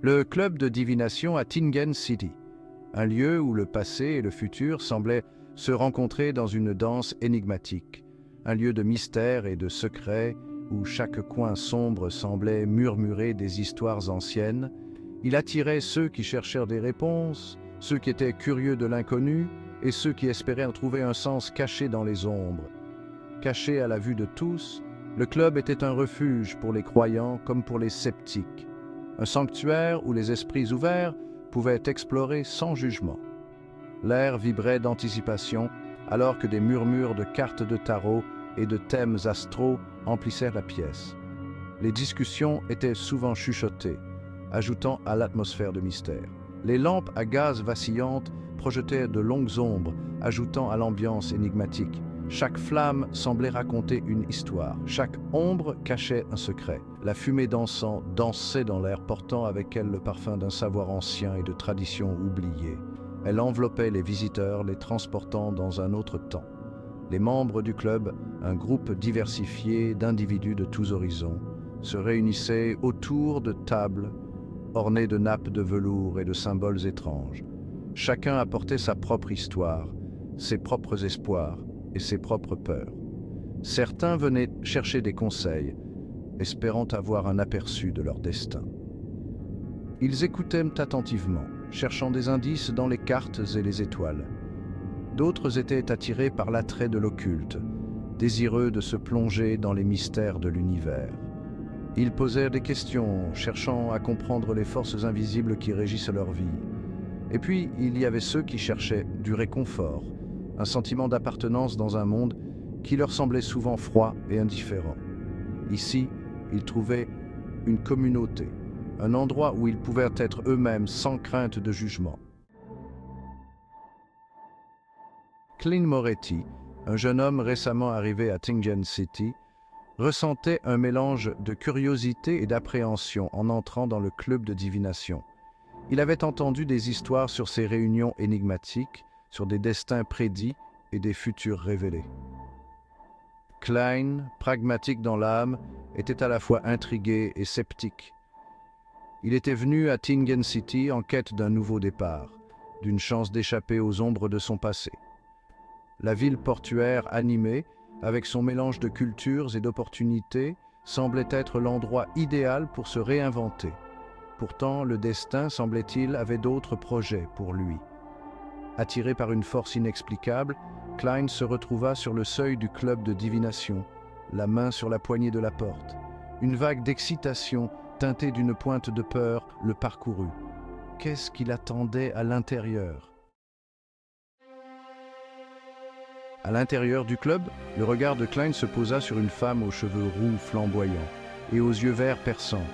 le club de divination à Tingen City, un lieu où le passé et le futur semblaient se rencontrer dans une danse énigmatique, un lieu de mystère et de secret où chaque coin sombre semblait murmurer des histoires anciennes. Il attirait ceux qui cherchèrent des réponses, ceux qui étaient curieux de l'inconnu et ceux qui espéraient en trouver un sens caché dans les ombres. Caché à la vue de tous, le club était un refuge pour les croyants comme pour les sceptiques, un sanctuaire où les esprits ouverts pouvaient explorer sans jugement. L'air vibrait d'anticipation alors que des murmures de cartes de tarot et de thèmes astraux emplissaient la pièce. Les discussions étaient souvent chuchotées, ajoutant à l'atmosphère de mystère. Les lampes à gaz vacillantes projetaient de longues ombres, ajoutant à l'ambiance énigmatique. Chaque flamme semblait raconter une histoire, chaque ombre cachait un secret. La fumée d'encens dansait dans l'air, portant avec elle le parfum d'un savoir ancien et de traditions oubliées. Elle enveloppait les visiteurs, les transportant dans un autre temps. Les membres du club, un groupe diversifié d'individus de tous horizons, se réunissaient autour de tables ornées de nappes de velours et de symboles étranges. Chacun apportait sa propre histoire, ses propres espoirs et ses propres peurs. Certains venaient chercher des conseils, espérant avoir un aperçu de leur destin. Ils écoutaient attentivement, cherchant des indices dans les cartes et les étoiles. D'autres étaient attirés par l'attrait de l'occulte, désireux de se plonger dans les mystères de l'univers. Ils posèrent des questions, cherchant à comprendre les forces invisibles qui régissent leur vie. Et puis, il y avait ceux qui cherchaient du réconfort, un sentiment d'appartenance dans un monde qui leur semblait souvent froid et indifférent. Ici, ils trouvaient une communauté, un endroit où ils pouvaient être eux-mêmes sans crainte de jugement. Clint Moretti, un jeune homme récemment arrivé à Tingen City, ressentait un mélange de curiosité et d'appréhension en entrant dans le club de divination. Il avait entendu des histoires sur ces réunions énigmatiques, sur des destins prédits et des futurs révélés. Klein, pragmatique dans l'âme, était à la fois intrigué et sceptique. Il était venu à Tingen City en quête d'un nouveau départ, d'une chance d'échapper aux ombres de son passé. La ville portuaire animée, avec son mélange de cultures et d'opportunités, semblait être l'endroit idéal pour se réinventer. Pourtant, le destin, semblait-il, avait d'autres projets pour lui. Attiré par une force inexplicable, Klein se retrouva sur le seuil du club de divination, la main sur la poignée de la porte. Une vague d'excitation, teintée d'une pointe de peur, le parcourut. Qu'est-ce qu'il attendait à l'intérieur ? À l'intérieur du club, le regard de Klein se posa sur une femme aux cheveux roux flamboyants et aux yeux verts perçants.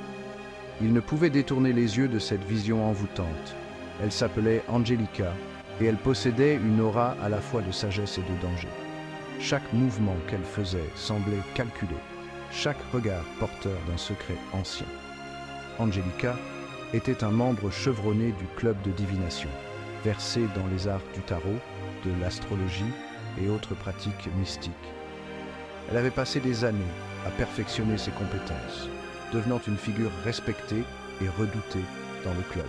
Il ne pouvait détourner les yeux de cette vision envoûtante. Elle s'appelait Angelica et elle possédait une aura à la fois de sagesse et de danger. Chaque mouvement qu'elle faisait semblait calculé, chaque regard porteur d'un secret ancien. Angelica était un membre chevronné du club de divination, versé dans les arts du tarot, de l'astrologie et autres pratiques mystiques. Elle avait passé des années à perfectionner ses compétences, devenant une figure respectée et redoutée dans le club.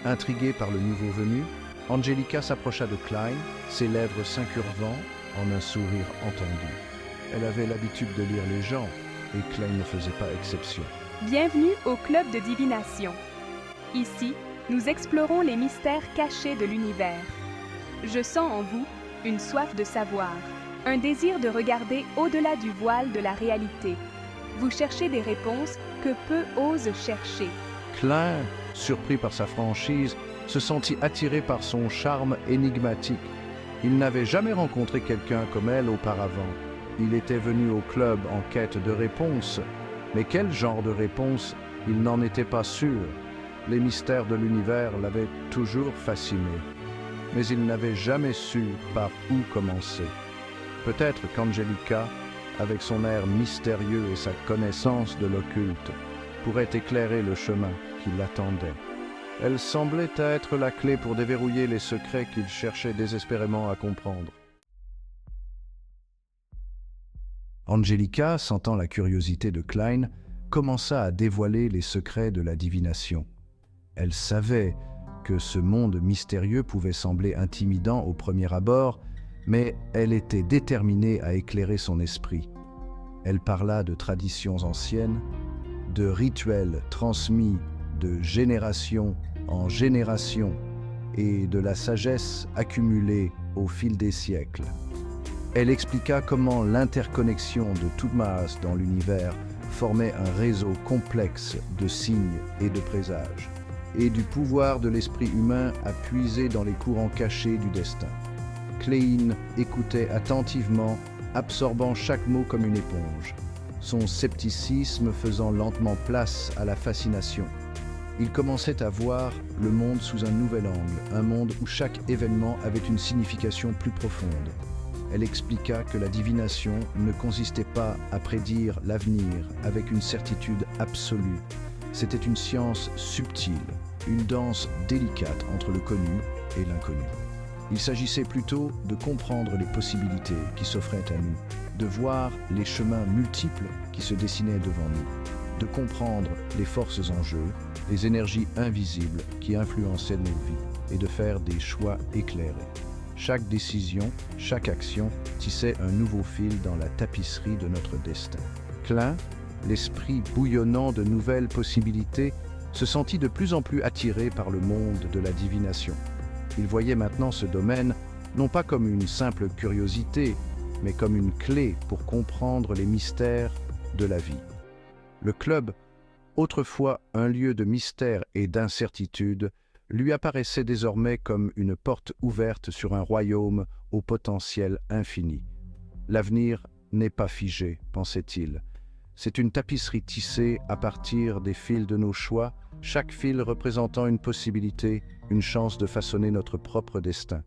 Intriguée par le nouveau venu, Angelica s'approcha de Klein, ses lèvres s'incurvant en un sourire entendu. Elle avait l'habitude de lire les gens, et Klein ne faisait pas exception. Bienvenue au Club de Divination. Ici, nous explorons les mystères cachés de l'univers. Je sens en vous une soif de savoir, un désir de regarder au-delà du voile de la réalité. Vous cherchez des réponses que peu osent chercher. Klein, surpris par sa franchise, se sentit attiré par son charme énigmatique. Il n'avait jamais rencontré quelqu'un comme elle auparavant. Il était venu au club en quête de réponses, mais quel genre de réponse, il n'en était pas sûr. Les mystères de l'univers l'avaient toujours fasciné, mais il n'avait jamais su par où commencer. Peut-être qu'Angelica, avec son air mystérieux et sa connaissance de l'occulte, pourrait éclairer le chemin qui l'attendait. Elle semblait être la clé pour déverrouiller les secrets qu'il cherchait désespérément à comprendre. Angelica, sentant la curiosité de Klein, commença à dévoiler les secrets de la divination. Elle savait que ce monde mystérieux pouvait sembler intimidant au premier abord, mais elle était déterminée à éclairer son esprit. Elle parla de traditions anciennes, de rituels transmis de génération en génération et de la sagesse accumulée au fil des siècles. Elle expliqua comment l'interconnexion de toute masse dans l'univers formait un réseau complexe de signes et de présages, et du pouvoir de l'esprit humain à puiser dans les courants cachés du destin. Klein écoutait attentivement, absorbant chaque mot comme une éponge, son scepticisme faisant lentement place à la fascination. Il commençait à voir le monde sous un nouvel angle, un monde où chaque événement avait une signification plus profonde. Elle expliqua que la divination ne consistait pas à prédire l'avenir avec une certitude absolue. C'était une science subtile, une danse délicate entre le connu et l'inconnu. Il s'agissait plutôt de comprendre les possibilités qui s'offraient à nous, de voir les chemins multiples qui se dessinaient devant nous, de comprendre les forces en jeu, les énergies invisibles qui influençaient nos vies et de faire des choix éclairés. Chaque décision, chaque action tissait un nouveau fil dans la tapisserie de notre destin. Klein, l'esprit bouillonnant de nouvelles possibilités, se sentit de plus en plus attiré par le monde de la divination. Il voyait maintenant ce domaine non pas comme une simple curiosité, mais comme une clé pour comprendre les mystères de la vie. Le club, autrefois un lieu de mystère et d'incertitude, lui apparaissait désormais comme une porte ouverte sur un royaume au potentiel infini. L'avenir n'est pas figé, pensait-il. C'est une tapisserie tissée à partir des fils de nos choix, chaque fil représentant une possibilité, une chance de façonner notre propre destin.